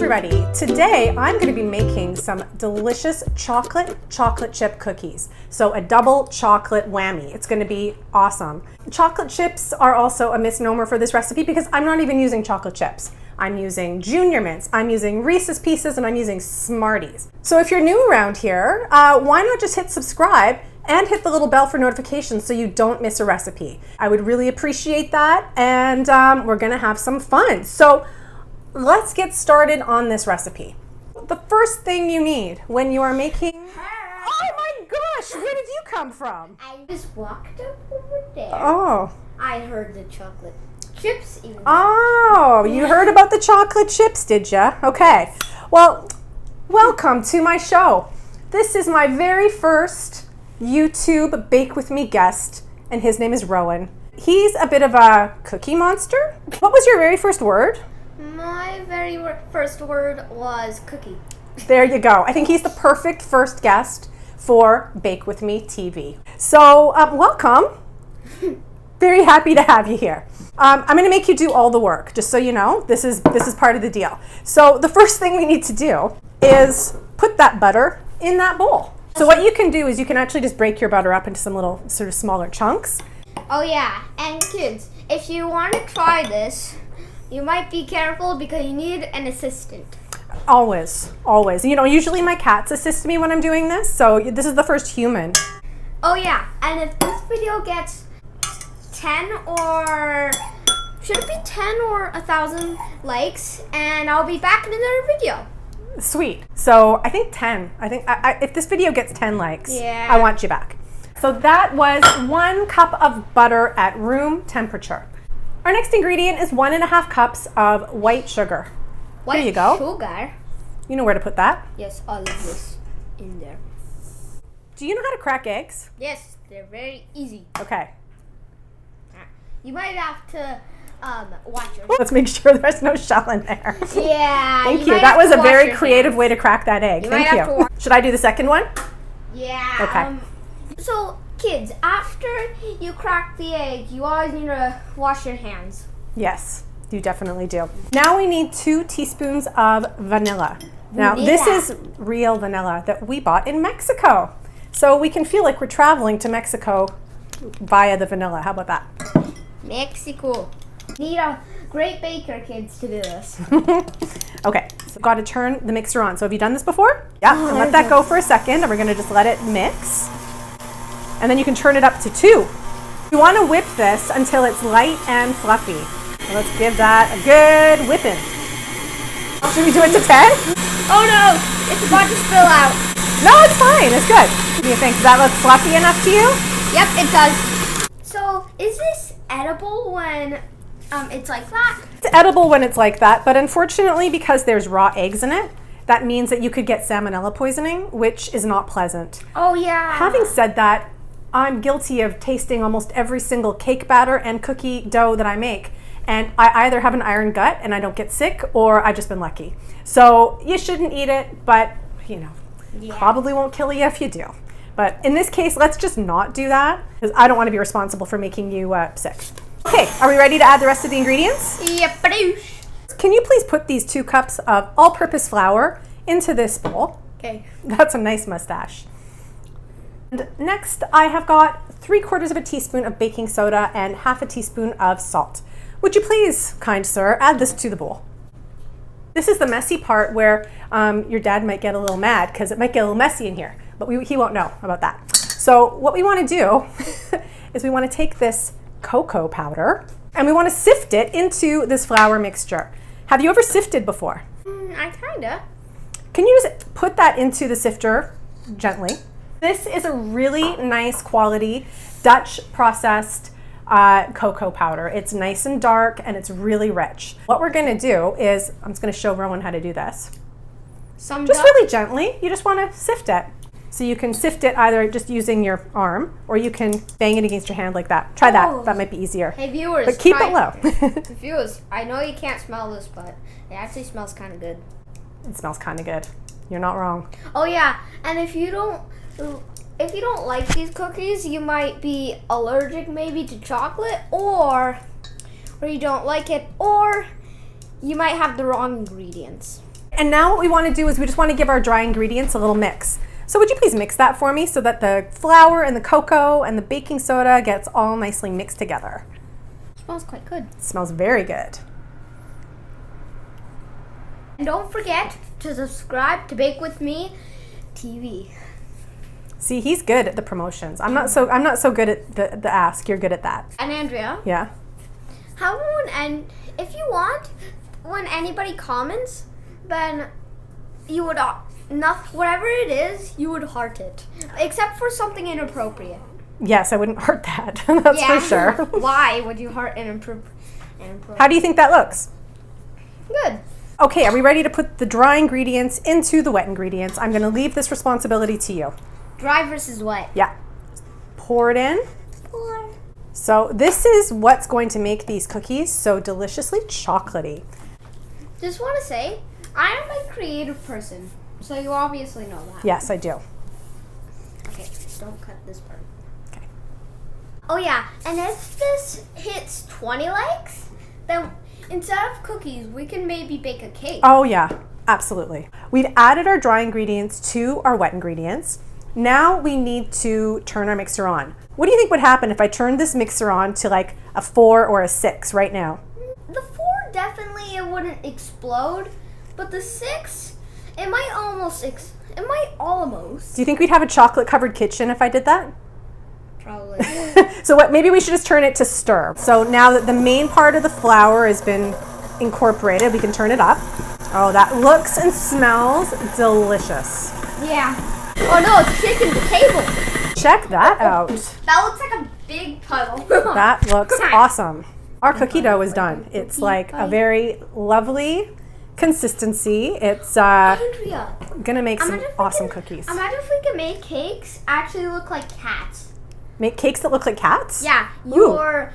everybody. Today I'm going to be making some delicious chocolate chip cookies. So a double chocolate whammy. It's going to be awesome. Chocolate chips are also a misnomer for this recipe because I'm not even using chocolate chips. I'm using Junior Mints, I'm using Reese's Pieces, and I'm using Smarties. So if you're new around here, why not just hit subscribe and hit the little bell for notifications so you don't miss a recipe. I would really appreciate that, and we're gonna have some fun. So let's get started on this recipe. The first thing you need when you are making... Oh my gosh, where did you come from? I just walked up over there. Oh. I heard the chocolate chips even. Oh, you heard about the chocolate chips, did ya? Okay. Well, welcome to my show. This is my very first YouTube Bake With Me guest, and his name is Rowan. He's a bit of a cookie monster. What was your very first word? My very first word was cookie. There you go. I think he's the perfect first guest for Bake With Me TV. So, welcome. Very happy to have you here. I'm going to make you do all the work, just so you know. This is part of the deal. So the first thing we need to do is put that butter in that bowl. So what you can do is you can actually just break your butter up into some little sort of smaller chunks. Oh yeah, and kids, if you want to try this, you might be careful because you need an assistant. Always, always. You know, usually my cats assist me when I'm doing this, so this is the first human. Oh yeah, and if this video gets 10 or... should it be 10 or 1,000 likes? And I'll be back in another video. Sweet. So I think 10. I think if this video gets 10 likes, yeah, I want you back. So that was 1 cup of butter at room temperature. Our next ingredient is 1.5 cups of white sugar. White Here you go. Sugar? You know where to put that? Yes, all of this in there. Do you know how to crack eggs? Yes, they're very easy. Okay. You might have to watch it. Let's make sure there's no shell in there. Yeah. Thank you. That was a very creative way to crack that egg. Thank you. Should I do the second one? Yeah. Okay. So, kids, after you crack the egg, you always need to wash your hands. Yes, you definitely do. Now we need 2 teaspoons of vanilla. Now, this is real vanilla that we bought in Mexico. So we can feel like we're traveling to Mexico via the vanilla. How about that? Mexico. Need a great baker, kids, to do this. Okay, so got to turn the mixer on. So have you done this before? Yeah, and let that go for a second, and we're going to just let it mix. And then you can turn it up to 2. You want to whip this until it's light and fluffy. So let's give that a good whipping. Should we do it to 10? Oh no, it's about to spill out. No, it's fine. It's good. What do you think? Does that look fluffy enough to you? Yep, it does. So, is this edible when it's like that? It's edible when it's like that, but unfortunately, because there's raw eggs in it, that means that you could get salmonella poisoning, which is not pleasant. Oh yeah. Having said that, I'm guilty of tasting almost every single cake batter and cookie dough that I make, and I either have an iron gut and I don't get sick, or I've just been lucky. So you shouldn't eat it, but you know, probably won't kill you if you do. But in this case, let's just not do that, because I don't want to be responsible for making you sick. Okay, are we ready to add the rest of the ingredients? Yep. Can you please put these 2 cups of all-purpose flour into this bowl? Okay. That's a nice mustache. And next, I have got 3/4 of a teaspoon of baking soda and 1/2 teaspoon of salt. Would you please, kind sir, add this to the bowl? This is the messy part where your dad might get a little mad because it might get a little messy in here, but he won't know about that. So what we want to do is we want to take this cocoa powder and we want to sift it into this flour mixture. Have you ever sifted before? I kinda. Can you just put that into the sifter gently? This is a really nice quality Dutch processed cocoa powder. It's nice and dark and it's really rich. What we're going to do is, I'm just going to show Rowan how to do this. Just really gently. You just want to sift it. So you can sift it either just using your arm, or you can bang it against your hand like that. Try that. That might be easier. Hey viewers, but keep it low. Viewers, I know you can't smell this, but it actually smells kind of good. It smells kind of good. You're not wrong. Oh yeah, and if you don't like these cookies, you might be allergic maybe to chocolate, or you don't like it, or you might have the wrong ingredients. And now what we want to do is we just want to give our dry ingredients a little mix. So would you please mix that for me so that the flour and the cocoa and the baking soda gets all nicely mixed together? Smells quite good. It smells very good. And don't forget to subscribe to Bake With Me TV. See, he's good at the promotions. I'm not so good at the ask. You're good at that. And Andrea, Yeah. how and if you want, when anybody comments, then you would whatever it is, you would heart it, except for something inappropriate. Yes, I wouldn't heart that. That's for sure. Why would you heart inappropriate? How do you think that looks? Good. Okay, are we ready to put the dry ingredients into the wet ingredients? I'm going to leave this responsibility to you. Dry versus wet. Yeah. Pour it in. Pour. So this is what's going to make these cookies so deliciously chocolatey. Just want to say, I am a creative person, so you obviously know that. Yes, I do. Okay, don't cut this part. Okay. Oh yeah, and if this hits 20 likes, then instead of cookies, we can maybe bake a cake. Oh yeah, absolutely. We've added our dry ingredients to our wet ingredients. Now we need to turn our mixer on. What do you think would happen if I turned this mixer on to like a 4 or a 6 right now? The 4 definitely it wouldn't explode, but the 6 it might almost. Do you think we'd have a chocolate covered kitchen if I did that? Probably. So what? Maybe we should just turn it to stir. So now that the main part of the flour has been incorporated, we can turn it up. Oh, that looks and smells delicious. Yeah. Oh no, it's shaking the table. Check that out. That looks like a big puddle. That looks awesome. Our cookie dough is done. It's like a very lovely consistency. It's Andrea, gonna make some awesome cookies. Imagine if we could make cakes actually look like cats. Make cakes that look like cats? Yeah, your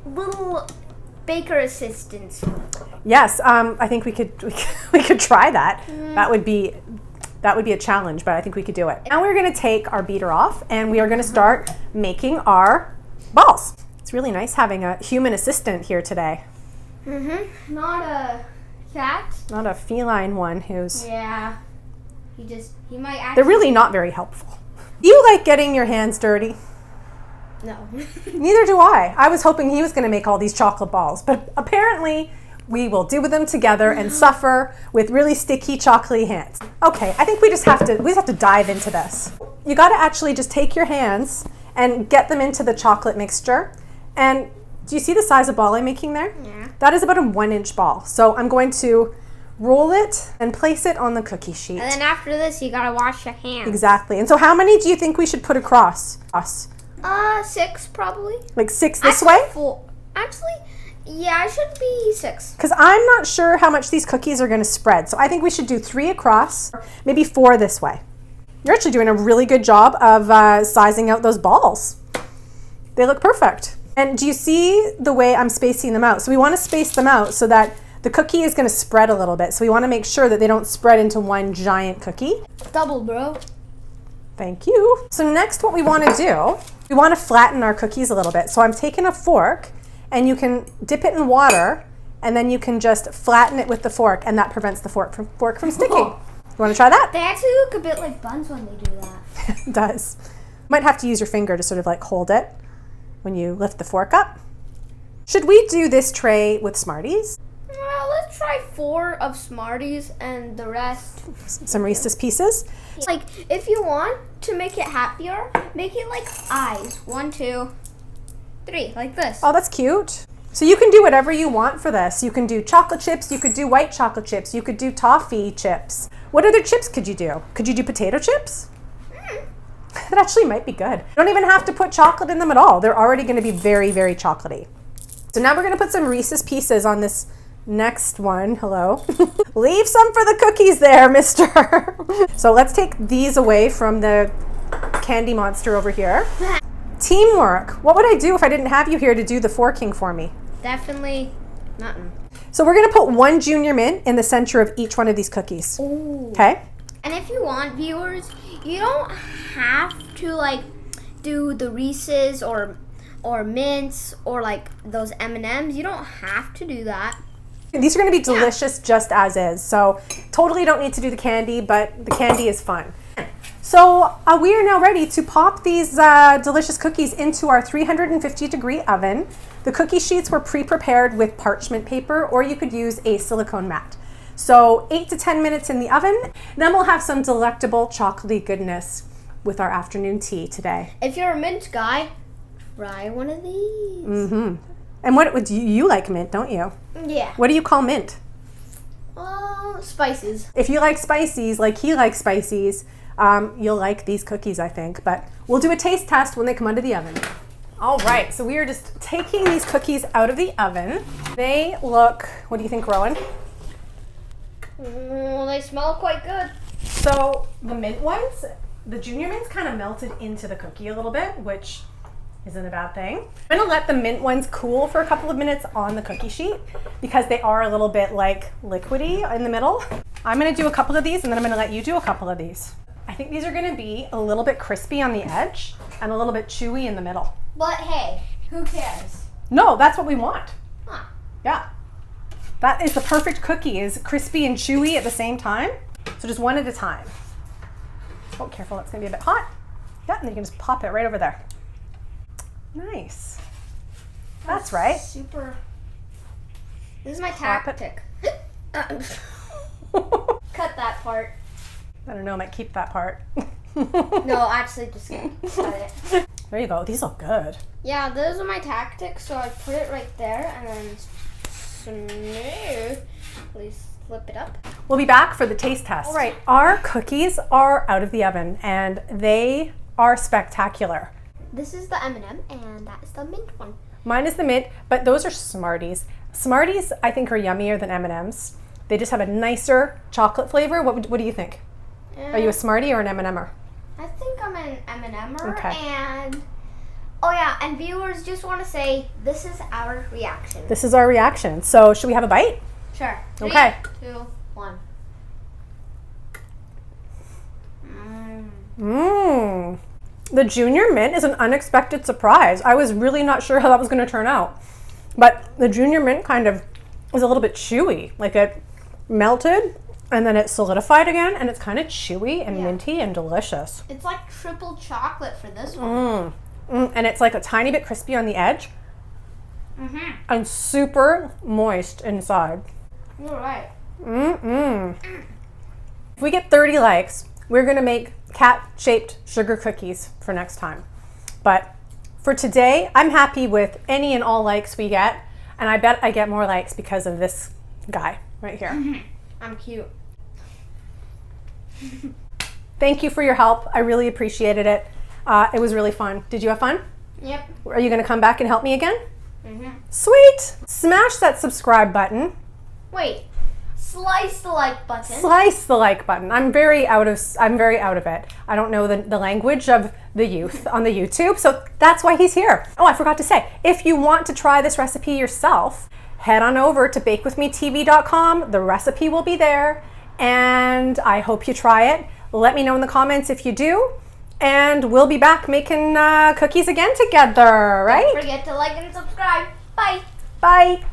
little baker assistants. Yes, I think we could try that. That would be a challenge, but I think we could do it. Now we're gonna take our beater off and we are gonna start making our balls. It's really nice having a human assistant here today. Not a cat. Not a feline one who's... Yeah. He might actually... They're really not very helpful. Do you like getting your hands dirty? No. Neither do I. I was hoping he was going to make all these chocolate balls, but apparently we will do them together and suffer with really sticky, chocolatey hands. Okay, I think we just have to dive into this. You got to actually just take your hands and get them into the chocolate mixture. And do you see the size of ball I'm making there? Yeah. That is about a 1-inch ball. So I'm going to roll it and place it on the cookie sheet. And then after this, you gotta wash your hands. Exactly. And so how many do you think we should put across? 6 probably. Like 6 this way? 4. Actually, yeah, it should be 6. Because I'm not sure how much these cookies are going to spread. So I think we should do 3 across, maybe 4 this way. You're actually doing a really good job of sizing out those balls. They look perfect. And do you see the way I'm spacing them out? So we want to space them out so that the cookie is going to spread a little bit. So we want to make sure that they don't spread into one giant cookie. Double, bro. Thank you. So next what we want to do, we want to flatten our cookies a little bit. So I'm taking a fork and you can dip it in water and then you can just flatten it with the fork and that prevents the fork from sticking. You want to try that? They actually look a bit like buns when they do that. It does. Might have to use your finger to sort of like hold it when you lift the fork up. Should we do this tray with Smarties? Well, let's try 4 of Smarties and the rest. Some Reese's Pieces? Like, if you want to make it happier, make it like eyes. 1, 2, 3, like this. Oh, that's cute. So you can do whatever you want for this. You can do chocolate chips, you could do white chocolate chips, you could do toffee chips. What other chips could you do? Could you do potato chips? That actually might be good. You don't even have to put chocolate in them at all. They're already going to be very, very chocolatey. So now we're going to put some Reese's Pieces on this next one. Hello. Leave some for the cookies there, mister. So let's take these away from the candy monster over here. Teamwork. What would I do if I didn't have you here to do the forking for me? Definitely nothing. So we're going to put 1 Junior Mint in the center of each one of these cookies. Ooh. Okay? And if you want, viewers, you don't have to like do the Reese's or mints or like those M&Ms. You don't have to do that. These are going to be delicious just as is. So totally don't need to do the candy, but the candy is fun. So we are now ready to pop these delicious cookies into our 350-degree oven. The cookie sheets were pre-prepared with parchment paper, or you could use a silicone mat. So 8 to 10 minutes in the oven. Then we'll have some delectable chocolatey goodness with our afternoon tea today. If you're a mint guy, try one of these. Mm-hmm. And what do you like mint, don't you? Yeah. What do you call mint? Spices. If you like spices, like he likes spices, you'll like these cookies, I think. But we'll do a taste test when they come out of the oven. All right, so we are just taking these cookies out of the oven. They look, what do you think, Rowan? They smell quite good. So the mint ones, the junior mints kind of melted into the cookie a little bit, which isn't a bad thing. I'm gonna let the mint ones cool for a couple of minutes on the cookie sheet because they are a little bit like liquidy in the middle. I'm gonna do a couple of these and then I'm gonna let you do a couple of these. I think these are gonna be a little bit crispy on the edge and a little bit chewy in the middle. But hey, who cares? No, that's what we want. Huh. Yeah. That is the perfect cookie, is crispy and chewy at the same time. So just one at a time. Oh, careful, that's gonna be a bit hot. Yeah, and then you can just pop it right over there. Nice. That's right. Super. This is my Pop it. tactic. Cut that part. I don't know, I might keep that part. No, actually, just cut it. There you go, these look good. Yeah, those are my tactics. So I put it right there and then smoothly flip it up. We'll be back for the taste test. All right, our cookies are out of the oven and they are spectacular. This is the M&M and that is the mint one. Mine is the mint, but those are Smarties. Smarties, I think, are yummier than M&Ms. They just have a nicer chocolate flavor. What do you think? Are you a Smartie or an M&Mer? I think I'm an M&Mer. Okay. And oh yeah, and viewers, just want to say this is our reaction. This is our reaction. So should we have a bite? Sure. Okay. 3, 2, 1. Mmm. The junior mint is an unexpected surprise. I was really not sure how that was going to turn out. But the junior mint kind of is a little bit chewy. Like it melted and then it solidified again and it's kind of chewy and minty and delicious. It's like triple chocolate for this one. And it's like a tiny bit crispy on the edge and super moist inside. You're right. If we get 30 likes, we're going to make cat-shaped sugar cookies for next time. But for today, I'm happy with any and all likes we get, and I bet I get more likes because of this guy right here. I'm cute. Thank you for your help. I really appreciated it. It was really fun. Did you have fun? Yep. Are you going to come back and help me again? Sweet! Smash that subscribe button. Wait. Slice the like button. Slice the like button. I'm very out of it. I don't know the language of the youth on the YouTube, so that's why he's here. Oh, I forgot to say, if you want to try this recipe yourself, head on over to bakewithmetv.com. The recipe will be there, and I hope you try it. Let me know in the comments if you do, and we'll be back making cookies again together, right? Don't forget to like and subscribe. Bye. Bye.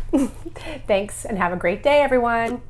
Thanks, and have a great day, everyone.